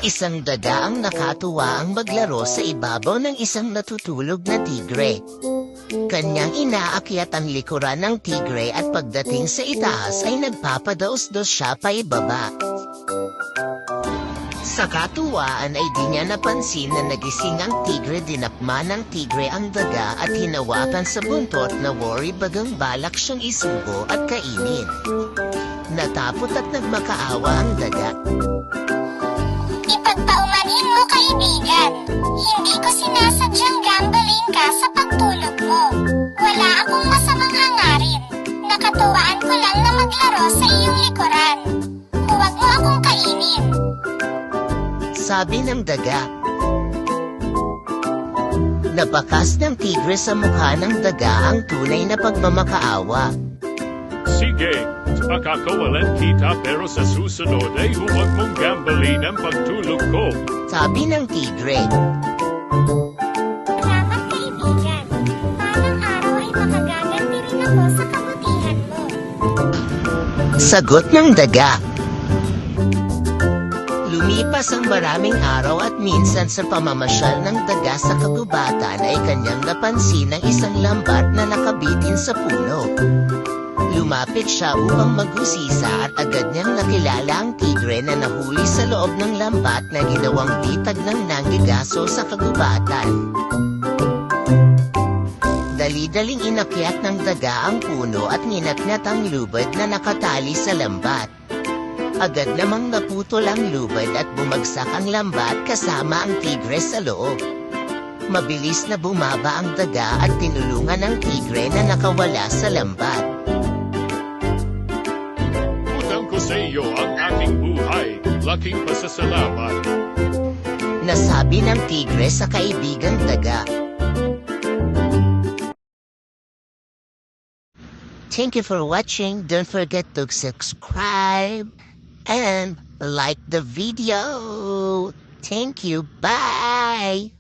Isang daga ang nakatuwa ang maglaro sa ibabaw ng isang natutulog na tigre. Kanyang inaakyat ang likuran ng tigre at pagdating sa itaas ay nagpapadaos-dos siya pa ibaba. Sa katuwaan ay di niya napansin na nagising ang tigre, dinakma ng tigre ang daga at hinawakan sa buntot na worry bagang balak siyang isubo at kainin. Natapot at nagmakaawa ang daga. Ipagpaumanin mo, kaibigan. Hindi ko sinasadyang gambling ka sa pagtulog mo. Wala akong masamang hangarin. Nakatuwaan ko lang na maglaro sa iyong likuran. Huwag mo akong kainin. Sabi ng daga. Nabakas ng tigre sa mukha ng daga ang tunay na pagmamakaawa. Sige, pakakawalan kita pero sa susunod ay huwag mong gambling ang pagtulog ko. Sabi ng tigre. Salamat, kaibigan. Balang araw ay makagaganti rin ako sa kabutihan mo. Sagot ng daga. Lumipas ang maraming araw at minsan sa pamamasyal ng daga sa kagubatan ay kanyang napansin ang isang lambat na nakabitin sa puno. Lumapit siya upang maghusisa at agad niyang nakilala ang tigre na nahuli sa loob ng lambat na ginawang bitag ng nanggigaso sa kagubatan. Dali-daling inakyat ng daga ang puno at ninatnat ang lubad na nakatali sa lambat. Agad namang naputol ang lubad at bumagsak ang lambat kasama ang tigre sa loob. Mabilis na bumaba ang daga at tinulungan ang tigre na nakawala sa lambat. Utang ko sa iyo ang aking buhay. Laking pasasalamat. Nasabi ng tigre sa kaibigang daga. Thank you for watching. Don't forget to subscribe and like the video. Thank you. Bye.